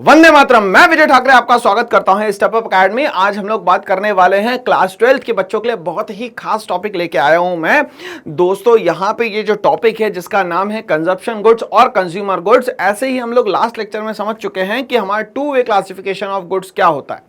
वंदे मातरम। मैं विजय ठाकरे आपका स्वागत करता हूं स्टेप अप अकेडमी। आज हम लोग बात करने वाले हैं क्लास 12 के बच्चों के लिए बहुत ही खास टॉपिक लेके आया हूं मैं। दोस्तों यहां पे ये जो टॉपिक है जिसका नाम है कंजप्शन गुड्स और कंज्यूमर गुड्स, ऐसे ही हम लोग लास्ट लेक्चर में समझ चुके हैं कि हमारा two way classification of goods क्या होता है।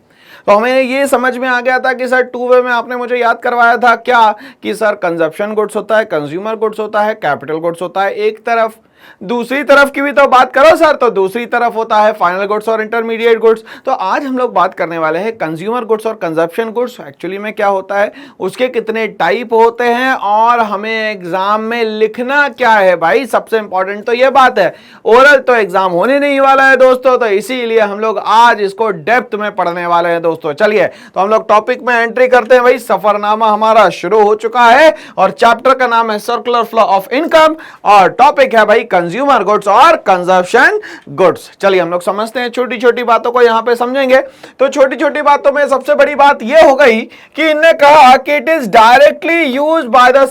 तो हमें ये समझ में आ गया था कि सर टू वे में आपने मुझे याद करवाया था क्या कि सर कंजप्शन गुड्स होता है, कंज्यूमर गुड्स होता है, कैपिटल गुड्स होता है एक तरफ, दूसरी तरफ की भी तो बात करो सर, तो दूसरी तरफ होता है फाइनल गुड्स और इंटरमीडिएट गुड्स। तो आज हम लोग बात करने वाले हैं कंज्यूमर गुड्स और कंजप्शन गुड्स एक्चुअली में क्या होता है, उसके कितने टाइप होते हैं और हमें एग्जाम में लिखना क्या है। भाई सबसे इंपॉर्टेंट तो ये बात है, ओरल तो एग्जाम होने नहीं वाला है दोस्तों, तो इसीलिए हम लोग आज इसको डेप्थ में पढ़ने वाले हैं दोस्तों। चलिए तो हम लोग टॉपिक में एंट्री करते हैं। भाई सफरनामा हमारा शुरू हो चुका है और चैप्टर का नाम है सर्कुलर फ्लो ऑफ इनकम और टॉपिक है भाई कंज्यूमर गुड्स और कंजप्शन गुड्स। चलिए हम लोग समझते हैं, छोटी छोटी बातों को यहां पे समझेंगे। तो छोटी छोटी बातों में सबसे बड़ी बात यह हो गई कि इन्होंने कहा कि it is directly used by the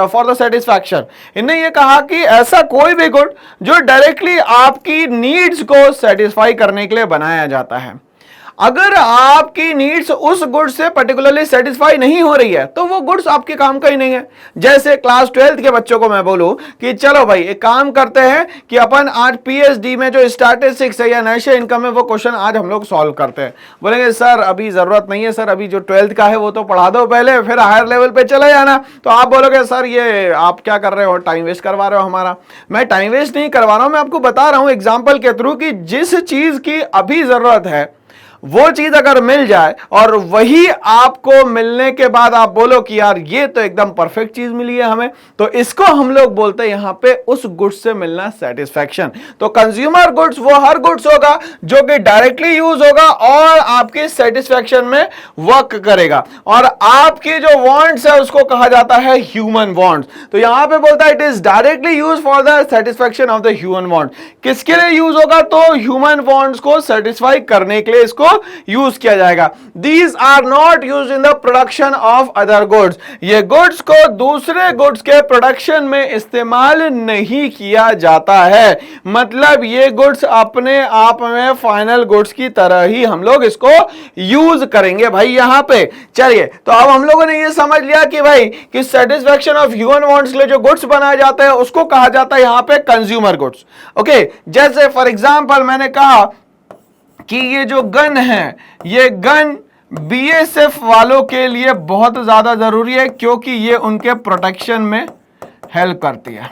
for the satisfaction. इन्होंने ये कहा कि ऐसा कोई भी गुड जो डायरेक्टली आपकी नीड्स को सेटिस्फाई करने के लिए बनाया जाता है। अगर आपकी नीड्स उस गुड्स से पर्टिकुलरली सेटिस्फाई नहीं हो रही है तो वो गुड्स आपके काम का ही नहीं है। जैसे क्लास 12 के बच्चों को मैं बोलूं कि चलो भाई एक काम करते हैं कि अपन आज पीएचडी में जो स्टैटिस्टिक्स है या नेशनल इनकम है वो क्वेश्चन आज हम लोग सॉल्व करते हैं। बोलेंगे सर अभी जरूरत नहीं है, सर अभी जो 12th का है वो तो पढ़ा दो पहले, फिर हायर लेवल पे चले जाना। तो आप बोलोगे सर ये आप क्या कर रहे हो, टाइम वेस्ट करवा रहे हो हमारा। मैं टाइम वेस्ट नहीं करवा रहा हूं, मैं आपको बता रहा हूं एग्जाम्पल के थ्रू कि जिस चीज की अभी जरूरत है वो चीज अगर मिल जाए और वही आपको मिलने के बाद आप बोलो कि यार ये तो एकदम परफेक्ट चीज मिली है हमें, तो इसको हम लोग बोलते हैं यहां पे उस गुड्स से मिलना सेटिस्फैक्शन। तो कंज्यूमर गुड्स वो हर गुड्स होगा जो कि डायरेक्टली यूज होगा और आपके सेटिस्फैक्शन में वर्क करेगा, और आपके जो वांट्स है उसको कहा जाता है ह्यूमन वांट्स। तो यहां पे बोलता है it is directly use for the satisfaction of the human want. किसके लिए यूज होगा, तो ह्यूमन वांट्स को सेटिस्फाई करने के लिए इसको यूज किया जाएगा। These are not used in the production of other goods। ये गुड्स को दूसरे गुड्स के प्रोडक्शन में इस्तेमाल नहीं किया जाता है। मतलब ये गुड्स अपने आप में फाइनल गुड्स की तरह ही हम लोग इसको यूज करेंगे भाई यहां पे। चलिए तो अब हम लोगों ने ये समझ लिया कि भाई कि सेटिस्फैक्शन ऑफ ह्यूमन वांट्स के लिए जो गुड्स बनाए जाते हैं उसको कहा जाता है यहां पे कंज्यूमर गुड्स। ओके, जैसे फॉर एग्जांपल मैंने कहा कि ये जो गन है, ये गन बीएसएफ वालों के लिए बहुत ज्यादा जरूरी है क्योंकि ये उनके प्रोटेक्शन में हेल्प करती है।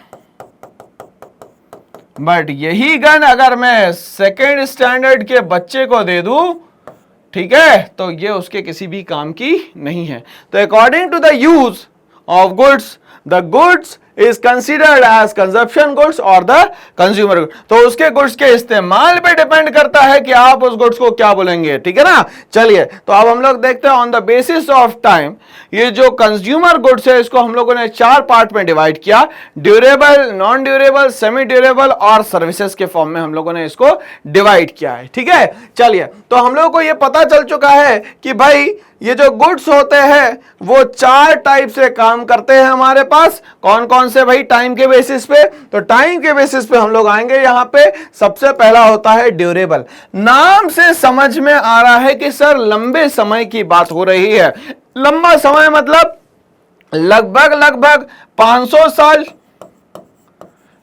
बट यही गन अगर मैं सेकेंड स्टैंडर्ड के बच्चे को दे दूं, ठीक है, तो ये उसके किसी भी काम की नहीं है। तो according to the use of goods, the goods is considered as consumption goods और the consumer goods। तो उसके गुड्स के इस्तेमाल पे डिपेंड करता है कि आप उस गुड्स को क्या बोलेंगे, ठीक है ना। चलिए तो अब हम लोग देखते हैं on the basis of time ये जो कंज्यूमर गुड्स है इसको हम लोगों ने चार पार्ट में डिवाइड किया, durable, non durable, semi durable और सर्विसेज के फॉर्म में हम लोगों ने इसको डिवाइड किया है, ठीक है। चलिए तो हम लोगों को ये पता चल चुका है कि भाई ये जो गुड्स होते हैं वो चार टाइप से काम करते हैं हमारे पास। कौन कौन से भाई, टाइम के बेसिस पे। तो टाइम के बेसिस पे हम लोग आएंगे यहां पे। सबसे पहला होता है ड्यूरेबल। नाम से समझ में आ रहा है कि सर लंबे समय की बात हो रही है। लंबा समय मतलब लगभग 500 साल,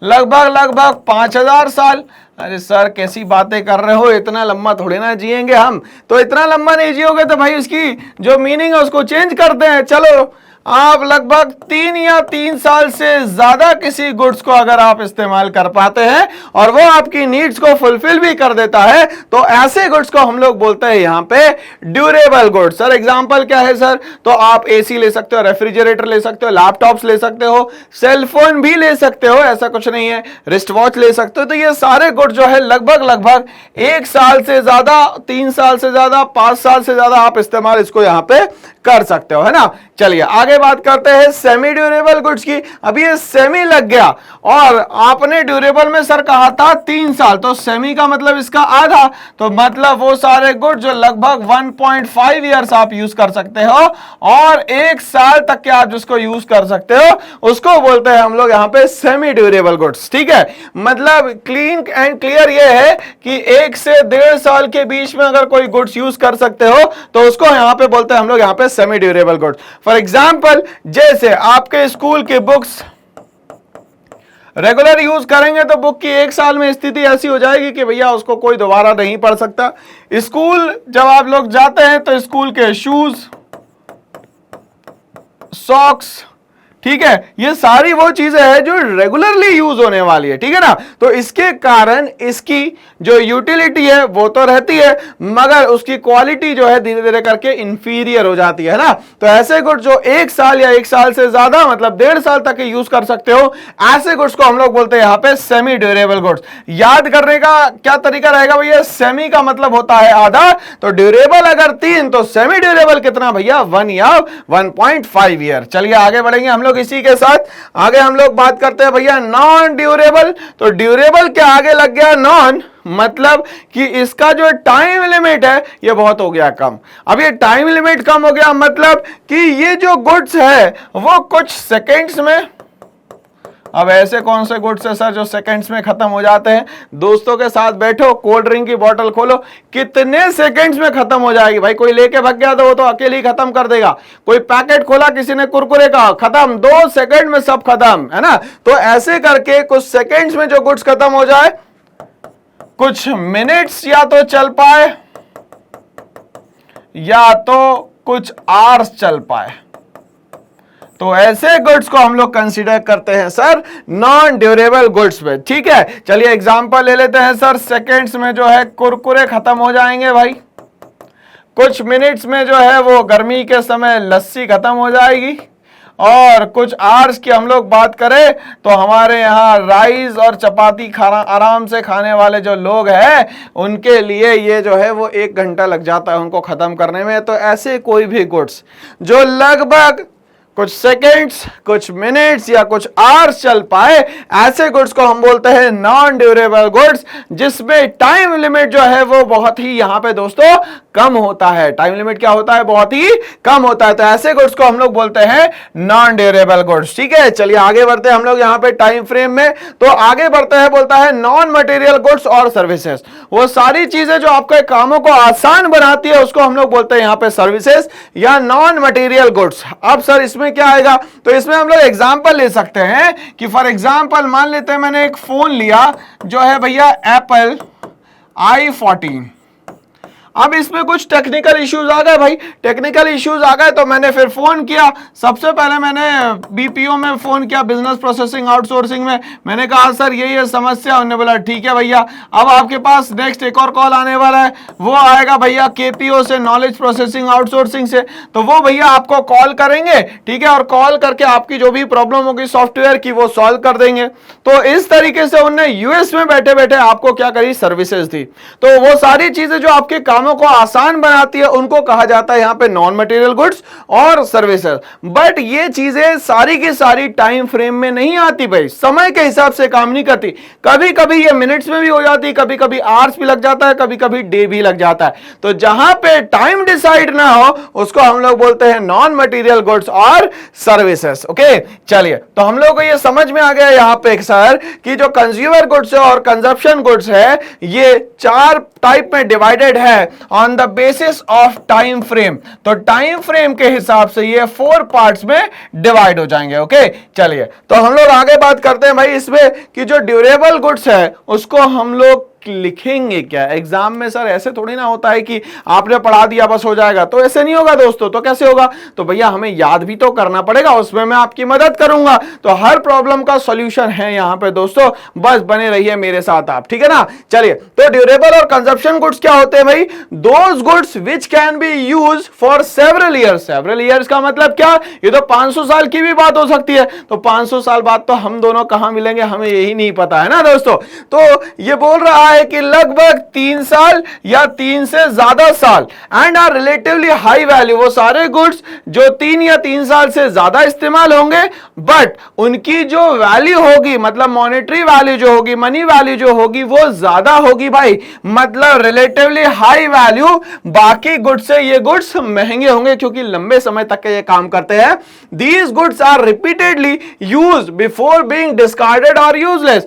लगभग 5000 साल। अरे सर कैसी बातें कर रहे हो, इतना लंबा थोड़ी ना जिएंगे हम। तो इतना लंबा नहीं जियोगे तो भाई उसकी जो मीनिंग है उसको चेंज करते हैं। चलो आप लगभग 3 या 3 साल से ज्यादा किसी गुड्स को अगर आप इस्तेमाल कर पाते हैं और वो आपकी नीड्स को फुलफिल भी कर देता है तो ऐसे गुड्स को हम लोग बोलते हैं यहां पे ड्यूरेबल गुड्स। सर एग्जांपल क्या है सर, तो आप एसी ले सकते हो, रेफ्रिजरेटर ले सकते हो, लैपटॉप्स ले सकते हो, सेलफोन भी ले सकते हो, ऐसा कुछ नहीं है, रिस्ट वॉच ले सकते हो। तो ये सारे गुड्स जो है लगभग 1 साल से ज्यादा, 3 साल से ज्यादा, 5 साल से ज्यादा आप इस्तेमाल इसको यहां पे कर सकते हो, है ना। चलिए आगे आगे बात करते हैं सेमी ड्यूरेबल गुड्स की। अभी ये सेमी लग गया और आपने ड्यूरेबल में सर कहा था 3 साल, तो सेमी का मतलब इसका आधा, तो मतलब वो सारे गुड्स जो लगभग 1.5 ईयर्स आप यूज कर सकते हो और 1 साल तक के आप जिसको यूज कर सकते हो उसको बोलते हैं हम लोग यहां पे सेमी ड्यूरेबल गुड्स। ठीक है, मतलब क्लीन एंड क्लियर ये है कि 1 से 1.5 साल के बीच में अगर कोई गुड्स यूज कर सकते हो तो उसको यहां पे बोलते हैं हम लोग यहां पे semi durable goods. For example जैसे आपके स्कूल की बुक्स रेगुलर यूज करेंगे तो बुक की 1 साल में स्थिति ऐसी हो जाएगी कि भैया उसको कोई दोबारा नहीं पढ़ सकता। स्कूल जब आप लोग जाते हैं तो स्कूल के शूज, सॉक्स, ठीक है, ये सारी वो चीजें हैं जो रेगुलरली यूज होने वाली है। ठीक है ना, तो इसके कारण इसकी जो यूटिलिटी है वो तो रहती है मगर उसकी क्वालिटी जो है धीरे धीरे करके इंफीरियर हो जाती है ना। तो ऐसे गुड्स जो 1 साल या 1 साल से ज्यादा मतलब 1.5 साल तक यूज कर सकते हो, ऐसे गुड्स को हम लोग बोलते हैं यहाँ पे सेमी ड्यूरेबल गुड्स। याद करने का क्या तरीका रहेगा भैया, सेमी का मतलब होता है आधा, तो ड्यूरेबल अगर 3 तो सेमी ड्यूरेबल कितना भैया 1 या 1.5 ईयर। चलिए आगे बढ़ेंगे हम लोग इसी के साथ। आगे हम लोग बात करते हैं भैया नॉन ड्यूरेबल। तो ड्यूरेबल के आगे लग गया नॉन, मतलब कि इसका जो टाइम लिमिट है ये बहुत हो गया कम। अब ये टाइम लिमिट कम हो गया मतलब कि ये जो गुड्स है वो कुछ सेकेंड्स में, अब ऐसे कौन से गुड्स है सर जो सेकंड्स में खत्म हो जाते हैं? दोस्तों के साथ बैठो, कोल्ड ड्रिंक की बोतल खोलो, कितने सेकंड्स में खत्म हो जाएगी भाई? कोई लेके भाग गया तो वो तो अकेले ही खत्म कर देगा। कोई पैकेट खोला किसी ने कुरकुरे का, खत्म, 2 सेकंड में सब खत्म, है ना। तो ऐसे करके कुछ सेकंड्स में जो गुड्स खत्म हो जाए, कुछ मिनट्स या तो चल पाए या तो कुछ आवर्स चल पाए, तो ऐसे गुड्स को हम लोग कंसीडर करते हैं सर नॉन ड्यूरेबल गुड्स में। ठीक है, चलिए एग्जांपल ले लेते हैं सर। सेकंड्स में जो है कुरकुरे खत्म हो जाएंगे भाई, कुछ मिनट्स में जो है वो गर्मी के समय लस्सी खत्म हो जाएगी, और कुछ आवर्स की हम लोग बात करें तो हमारे यहाँ राइस और चपाती खाना आराम से खाने वाले जो लोग हैं उनके लिए ये जो है वो 1 घंटा लग जाता है उनको खत्म करने में। तो ऐसे कोई भी गुड्स जो लगभग कुछ सेकेंड्स, कुछ मिनट्स या कुछ आवर्स चल पाए, ऐसे गुड्स को हम बोलते हैं नॉन ड्यूरेबल गुड्स, जिसमें टाइम लिमिट जो है वो बहुत ही यहां पे दोस्तों कम होता है। टाइम लिमिट क्या होता है? बहुत ही कम होता है। तो ऐसे गुड्स को हम लोग बोलते हैं नॉन ड्यूरेबल गुड्स। ठीक है, चलिए आगे बढ़ते हैं हम लोग यहाँ पे टाइम फ्रेम में। तो आगे बढ़ते हैं, बोलता है नॉन मटेरियल गुड्स और सर्विसेज। वो सारी चीजें जो आपके कामों को आसान बनाती है उसको हम लोग बोलते हैं यहाँ पे सर्विसेज या नॉन मटेरियल गुड्स। अब सर इसमें क्या आएगा? तो इसमें हम लोग एग्जांपल ले सकते हैं कि फॉर एग्जांपल मान लेते हैं मैंने एक फोन लिया जो है भैया एप्पल i14। अब इसमें कुछ टेक्निकल इश्यूज आ गए भाई, टेक्निकल इश्यूज आ गए तो मैंने फिर फोन किया। सबसे पहले मैंने बीपीओ में फोन किया, बिजनेस प्रोसेसिंग आउटसोर्सिंग में। मैंने कहा सर ये समस्या, उन्होंने बोला ठीक है भैया। अब आपके पास नेक्स्ट एक और कॉल आने वाला है, वो आएगा भैया केपीओ से, नॉलेज प्रोसेसिंग आउटसोर्सिंग से। तो वो भैया आपको कॉल करेंगे, ठीक है, और कॉल करके आपकी जो भी प्रॉब्लम होगी सॉफ्टवेयर की वो सॉल्व कर देंगे। तो इस तरीके से उन्होंने यूएस में बैठे बैठे आपको क्या करी? सर्विसेज दी। तो वो सारी चीजें जो आपके काम को आसान बनाती है उनको कहा जाता है यहां पे नॉन मटेरियल गुड्स और सर्विसेज। बट ये चीजें सारी की सारी टाइम फ्रेम में नहीं आती भाई, समय के हिसाब से काम नहीं करती। कभी कभी ये मिनट्स में भी हो जाती है, कभी कभी आवर्स भी लग जाता है, कभी कभी डे भी लग जाता है। तो जहां पे टाइम डिसाइड ना हो उसको हम लोग बोलते हैं नॉन मटेरियल गुड्स और सर्विसेज। ओके, चलिए तो हम लोग को ये समझ में आ गया यहां पे सर कि जो कंज्यूमर गुड्स है और कंजप्शन गुड्स है ये 4 टाइप में डिवाइडेड है on the basis of time frame. तो टाइम फ्रेम के हिसाब से ये 4 पार्ट्स में डिवाइड हो जाएंगे। ओके, चलिए तो हम लोग आगे बात करते हैं भाई इसमें कि जो ड्यूरेबल गुड्स है उसको हम लोग लिखेंगे क्या एग्जाम में? सर ऐसे थोड़ी ना होता है कि आपने पढ़ा दिया बस हो जाएगा, तो ऐसे नहीं होगा दोस्तों। तो कैसे होगा? तो भैया हमें याद भी तो करना पड़ेगा, उसमें मैं आपकी मदद करूंगा। तो हर प्रॉब्लम का सॉल्यूशन है यहां पे दोस्तों, बस बने रहिए मेरे साथ आप, ठीक है ना। चलिए तो ड्यूरेबल और कंजप्शन गुड्स क्या होते हैं भाई? Those goods which can be use for several years. Several years का मतलब क्या? ये तो 500 साल की भी बात हो सकती है। तो 500 साल बाद तो हम दोनों कहां मिलेंगे हमें यही नहीं पता है ना दोस्तों। तो ये बोल रहा है है कि लगभग 3 साल या 3 से ज्यादा साल, and are relatively high value, वो सारे गुड्स जो 3 या 3 साल से ज्यादा इस्तेमाल होंगे, बट उनकी जो वैल्यू होगी, मतलब मॉनेटरी वैल्यू जो होगी, मनी वैल्यू जो होगी, वो ज्यादा होगी भाई, मतलब रिलेटिवली हाई वैल्यू। बाकी गुड्स से ये गुड्स महंगे होंगे क्योंकि लंबे समय तक के ये काम करते हैं। These goods are repeatedly used before being discarded और यूजलेस।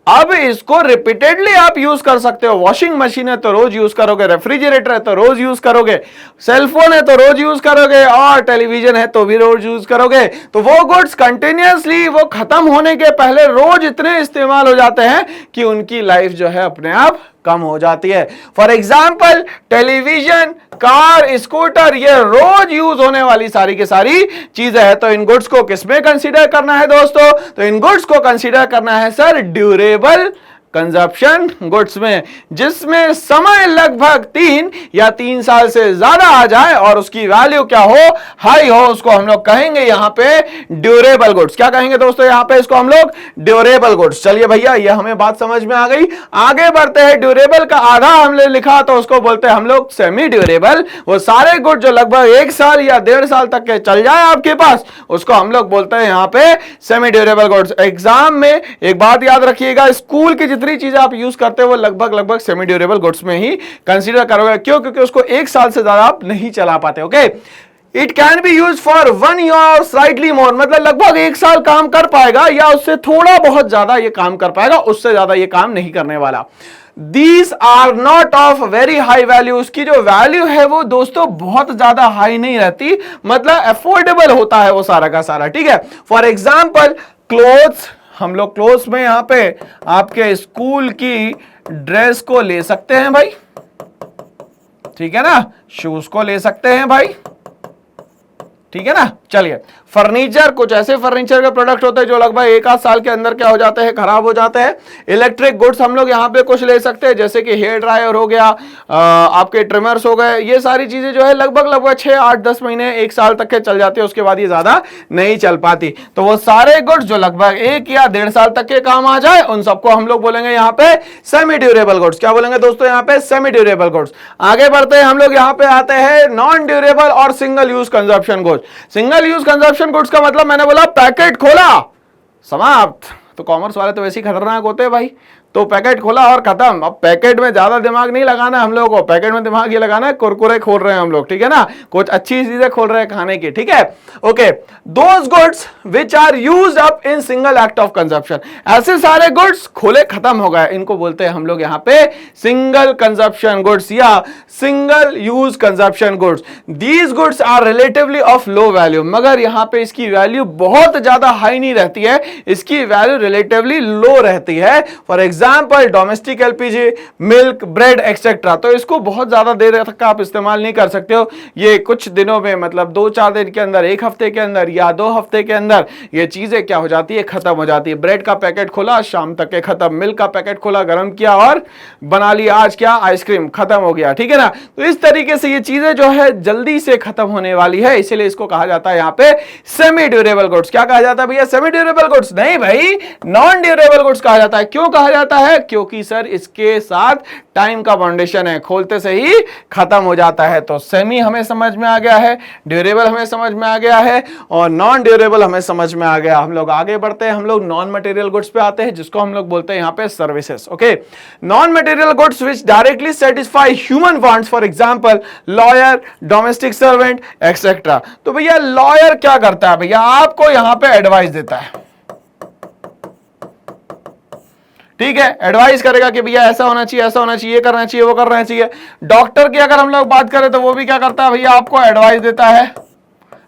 अब इसको रिपीटेडली आप यूज कर सकते हो। वॉशिंग मशीन है तो रोज यूज करोगे, रेफ्रिजरेटर है तो रोज यूज करोगे, सेलफोन है तो रोज यूज करोगे, और टेलीविजन है तो भी रोज यूज करोगे। तो वो गुड्स कंटिन्यूअसली वो खत्म होने के पहले रोज इतने इस्तेमाल हो जाते हैं कि उनकी लाइफ जो है अपने आप कम हो जाती है। For example television, car, scooter, ये रोज यूज होने वाली सारी की सारी चीजें हैं। तो इन गुड्स को किसमें कंसीडर करना है दोस्तों? तो इन गुड्स को कंसीडर करना है सर ड्यूरेबल कंजप्शन गुड्स में, जिसमें समय लगभग 3 या 3 साल से ज्यादा आ जाए और उसकी वैल्यू क्या हो, हाई हो, उसको हम लोग कहेंगे यहां पे ड्यूरेबल गुड्स। क्या कहेंगे दोस्तों यहां पे? इसको हम लोग ड्यूरेबल गुड्स। चलिए भैया, ये हमें बात समझ में आ गई। आगे बढ़ते हैं। ड्यूरेबल का आधा हमने लिखा तो उसको बोलते हैं हम लोग सेमी ड्यूरेबल। वो सारे गुड जो लगभग 1 साल या 1.5 साल तक के चल जाए आपके पास, उसको हम लोग बोलते हैं यहां पे सेमी ड्यूरेबल गुड्स। एग्जाम में एक बात याद रखिएगा, स्कूल की जितनी चीजें आप यूज करते हो वो लगभग सेमी ड्यूरेबल गुड्स में ही कंसीडर करोगे। क्यों? क्योंकि उसको 1 साल से ज्यादा आप नहीं चला पाते। Okay, it can be use for 1 year slightly more, मतलब लगभग 1 साल काम कर पाएगा या उससे थोड़ा बहुत ज्यादा ये काम कर पाएगा, उससे ज्यादा ये काम नहीं करने वाला। These are not of very high value, उसकी जो वैल्यू है वो दोस्तों बहुत ज्यादा हाई नहीं रहती, मतलब अफोर्डेबल होता है वो सारा का सारा। ठीक है, फॉर एग्जाम्पल क्लोथ्स, हम लोग क्लोथ्स में यहां पे आपके स्कूल की ड्रेस को ले सकते हैं भाई, ठीक है ना, शूज को ले सकते हैं भाई, ठीक है ना। चलिए, फर्नीचर, कुछ ऐसे फर्नीचर के प्रोडक्ट होते हैं जो लगभग 1 आध साल के अंदर क्या हो जाते हैं, खराब हो जाते हैं। इलेक्ट्रिक गुड्स हम लोग यहाँ पे कुछ ले सकते हैं, जैसे कि हेयर ड्रायर हो गया, आपके ट्रिमर्स हो गए, ये सारी चीजें जो है लगभग 6, 8, 10 महीने 1 साल तक के चल जाते हैं, उसके बाद ये ज्यादा नहीं चल पाती। तो वो सारे गुड्स जो लगभग 1 या 1.5 साल तक के काम आ जाए, उन सबको हम लोग बोलेंगे यहाँ पे सेमी ड्यूरेबल गुड्स। क्या बोलेंगे दोस्तों यहाँ पे? Semi durable goods. आगे बढ़ते हैं हम लोग, यहाँ पे आते हैं नॉन ड्यूरेबल और single use consumption goods. Single use consumption goods का मतलब मैंने बोला पैकेट खोला समाप्त। तो कॉमर्स वाले तो वैसे ही खतरनाक होते हैं भाई, तो पैकेट खोला और खत्म। अब पैकेट में ज्यादा दिमाग नहीं लगाना है हम लोगों को, पैकेट में दिमाग ये लगाना है, कुरकुरे खोल रहे हैं हम लोग, ठीक है ना, कुछ अच्छी चीजें खोल रहे हैं खाने की, ठीक है। Okay, those goods which are used up in single act of consumption, ऐसे सारे गुड्स खोले खत्म हो गए, इनको बोलते हैं हम लोग यहाँ पे सिंगल कंजप्शन गुड्स या single use consumption goods. These goods are relatively of low value, मगर यहाँ पे इसकी वैल्यू बहुत ज्यादा हाई नहीं रहती है, इसकी वैल्यू रिलेटिवली लो रहती है। For example domestic LPG, milk, bread etcetera. तो इसको बहुत ज्यादा देर तक आप इस्तेमाल नहीं कर सकते हो, ये कुछ दिनों में, मतलब 2-4 दिन के अंदर, 1 हफ्ते के अंदर या 2 हफ्ते के अंदर ये चीजें क्या हो जाती है, खत्म हो जाती है। ब्रेड का पैकेट खोला, शाम तक के खत्म। मिल्क का पैकेट खोला, गर्म किया और बना लिया, आज क्या आइसक्रीम, खत्म हो गया, ठीक है ना। तो इस तरीके से ये चीजें जो है जल्दी से खत्म होने वाली है, इसीलिए इसको कहा जाता है यहाँ पे सेमी ड्यूरेबल गुड्स। क्या कहा जाता है भैया? सेमी ड्यूरेबल गुड्स नहीं भाई, नॉन ड्यूरेबल गुड्स कहा जाता है। क्यों कहा जाता है? क्योंकि सर इसके साथ टाइम का बाउंडेशन है, खोलते से ही खत्म हो जाता है। तो सेमी हमें समझ में आ गया है, ड्यूरेबल हमें समझ में आ गया है, और नॉन ड्यूरेबल हमें समझ में आ गया। हम लोग आगे बढ़ते हैं, हम लोग नॉन मटेरियल गुड्स पे आते हैं, जिसको हम लोग बोलते हैं यहाँ पे services. Okay, non material goods which directly satisfy human wants, for example lawyer, domestic servant etcetera. तो भैया लॉयर क्या करता है? भैया आपको यहाँ पे एडवाइस देता है, ठीक है, एडवाइस करेगा कि भैया ऐसा होना चाहिए, ऐसा होना चाहिए, ये करना चाहिए, वो करना चाहिए। डॉक्टर की अगर हम लोग बात करें तो वो भी क्या करता है भैया? आपको एडवाइस देता है,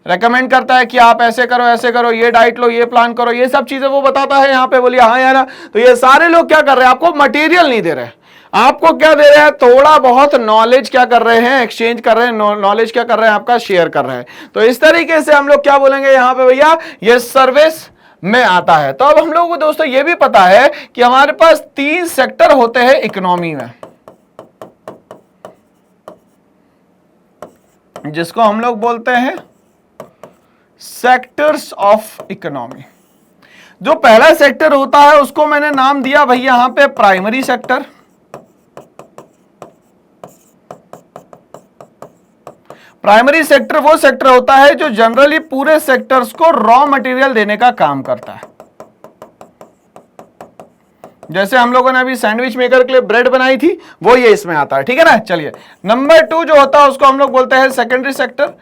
रेकमेंड करता है कि आप ऐसे करो, ये डाइट लो, ये प्लान करो, ये सब चीजें वो बताता है यहाँ पे। बोलिए हाँ या ना। तो ये सारे लोग क्या कर रहे हैं? आपको मटेरियल नहीं दे रहे, आपको क्या दे रहे हैं? थोड़ा बहुत नॉलेज क्या कर रहे हैं? एक्सचेंज कर रहे हैं, नॉलेज क्या कर रहे हैं? आपका शेयर कर रहे हैं। तो इस तरीके से हम लोग क्या बोलेंगे यहाँ पे भैया? ये सर्विस में आता है। तो अब हम लोगों को दोस्तों ये भी पता है कि हमारे पास 3 सेक्टर होते हैं इकोनॉमी में, जिसको हम लोग बोलते हैं सेक्टर्स ऑफ इकोनॉमी। जो पहला सेक्टर होता है उसको मैंने नाम दिया भैया यहाँ पे प्राइमरी सेक्टर, प्राइमरी सेक्टर वो सेक्टर होता है जो जनरली पूरे सेक्टर्स को रॉ मटेरियल देने का काम करता है। जैसे हम लोगों ने अभी सैंडविच मेकर के लिए ब्रेड बनाई थी, वो ये इसमें आता है, ठीक है ना। चलिए, नंबर 2 जो होता है उसको हम लोग बोलते हैं सेकेंडरी सेक्टर।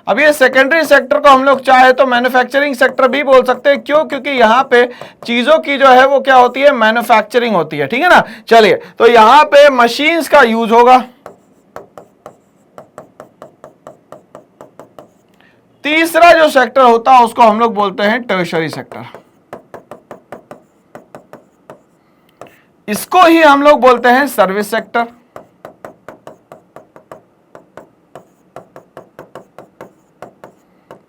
अब ये सेकेंडरी सेक्टर को हम लोग चाहे तो मैन्युफैक्चरिंग सेक्टर भी बोल सकते हैं। क्यों? क्योंकि यहां पे चीजों की जो है वो क्या होती है, मैन्युफैक्चरिंग होती है, ठीक है ना। चलिए, तो यहां पे मशीन्स का यूज होगा। तीसरा जो सेक्टर होता है उसको हम लोग बोलते हैं टर्शरी सेक्टर। इसको ही हम लोग बोलते हैं सर्विस सेक्टर।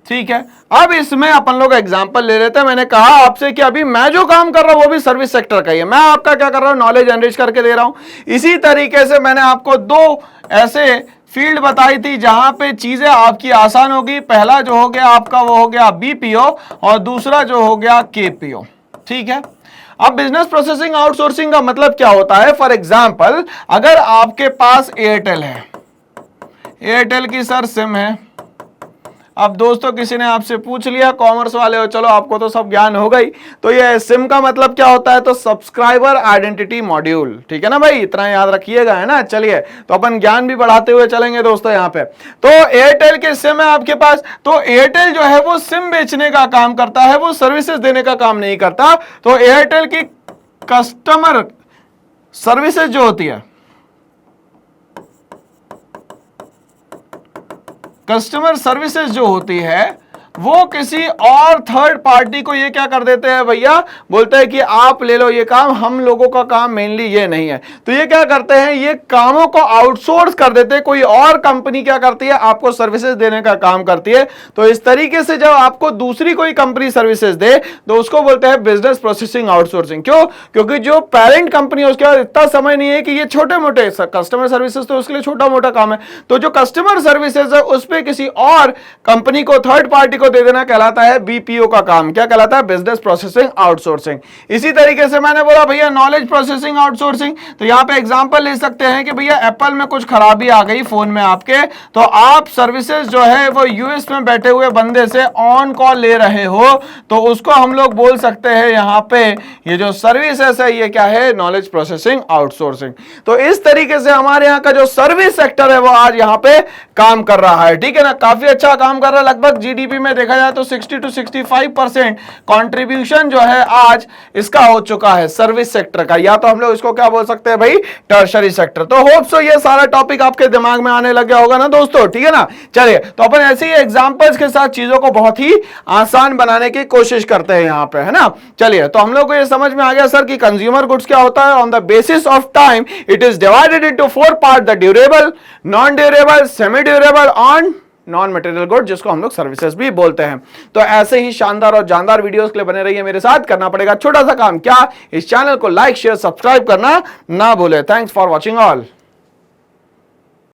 ठीक है, अब इसमें अपन लोग एग्जांपल ले लेते हैं। मैंने कहा आपसे कि अभी मैं जो काम कर रहा हूं वो भी सर्विस सेक्टर का ही है। मैं आपका क्या कर रहा हूं, नॉलेज एनरिच करके दे रहा हूं। इसी तरीके से मैंने आपको 2 ऐसे फील्ड बताई थी जहां पे चीजें आपकी आसान होगी। पहला जो हो गया आपका वो हो गया बीपीओ और दूसरा जो हो गया केपीओ। ठीक है, अब बिजनेस प्रोसेसिंग आउटसोर्सिंग का मतलब क्या होता है। फॉर एग्जांपल, अगर आपके पास एयरटेल है, एयरटेल की सर सिम है। अब दोस्तों किसी ने आपसे पूछ लिया, कॉमर्स वाले हो, चलो आपको तो सब ज्ञान हो गई। तो ये सिम का मतलब क्या होता है, तो सब्सक्राइबर आइडेंटिटी मॉड्यूल, ठीक है ना भाई, इतना याद रखिएगा, है ना। चलिए, तो अपन ज्ञान भी बढ़ाते हुए चलेंगे दोस्तों यहाँ पे। तो एयरटेल की सिम है आपके पास, तो एयरटेल जो है वो सिम बेचने का काम करता है, वो सर्विसेज देने का काम नहीं करता। तो एयरटेल की कस्टमर सर्विसेज जो होती है, कस्टमर सर्विसेज जो होती है, वो किसी और थर्ड पार्टी को ये क्या कर देते हैं भैया, बोलते हैं कि आप ले लो ये काम, हम लोगों का काम मेनली ये नहीं है। तो ये क्या करते हैं, ये कामों को आउटसोर्स कर देते हैं। कोई और कंपनी क्या करती है, आपको सर्विसेज देने का काम करती है। तो इस तरीके से जब आपको दूसरी कोई कंपनी सर्विसेज दे तो उसको बोलते हैं बिजनेस प्रोसेसिंग आउटसोर्सिंग। क्यों? क्योंकि जो पेरेंट कंपनी है उसके पास इतना समय नहीं है कि ये छोटे मोटे कस्टमर सर्विसेज, तो उसके लिए छोटा मोटा काम है। तो जो कस्टमर सर्विसेज है उस पर किसी और कंपनी को, थर्ड पार्टी को दे देना कहलाता है बीपीओ का काम। क्या कहलाता है, बिजनेस प्रोसेसिंग आउटसोर्सिंग। इसी तरीके से मैंने बोला भैया नॉलेज प्रोसेसिंग आउटसोर्सिंग, तो यहां पे एग्जांपल ले सकते हैं कि भैया एप्पल में कुछ खराबी आ गई फोन में आपके, तो आप सर्विसेज जो है वो यूएस में बैठे हुए बंदे से ऑन कॉल ले रहे हो, तो उसको हम लोग बोल सकते हैं यहां पे ये जो सर्विसेज है ये क्या है, नॉलेज प्रोसेसिंग आउटसोर्सिंग। तो इस तरीके से हमारे यहां का जो सर्विस सेक्टर है वो आज यहां पे काम कर रहा है, ठीक है ना। काफी अच्छा काम कर रहा है। लगभग जीडीपी में देखा जाए तो 60 to 65% कंट्रीब्यूशन जो है आज इसका हो चुका है सर्विस सेक्टर का, या तो हम लोग इसको क्या बोल सकते हैं भाई, टर्शरी सेक्टर। तो होप सो ये सारा टॉपिक आपके दिमाग में आने लग गया होगा ना दोस्तों, ठीक है ना। चलिए, तो अपन ऐसे ही एग्जांपल्स के साथ चीजों को बहुत ही आसान बनाने की कोशिश करते हैं यहां पे, है ना। चलिए, तो हम लोग को ये समझ में आ गया सर कि कंज्यूमर गुड्स क्या होता है। On the basis of time it is divided into 4 part, the durable, non durable, semi durable और नॉन मटेरियल गुड, जिसको हम लोग सर्विसेज भी बोलते हैं। तो ऐसे ही शानदार और जानदार वीडियोस के लिए बने रहिए मेरे साथ। करना पड़ेगा छोटा सा काम, क्या, इस चैनल को लाइक शेयर सब्सक्राइब करना ना भूले। Thanks for watching all.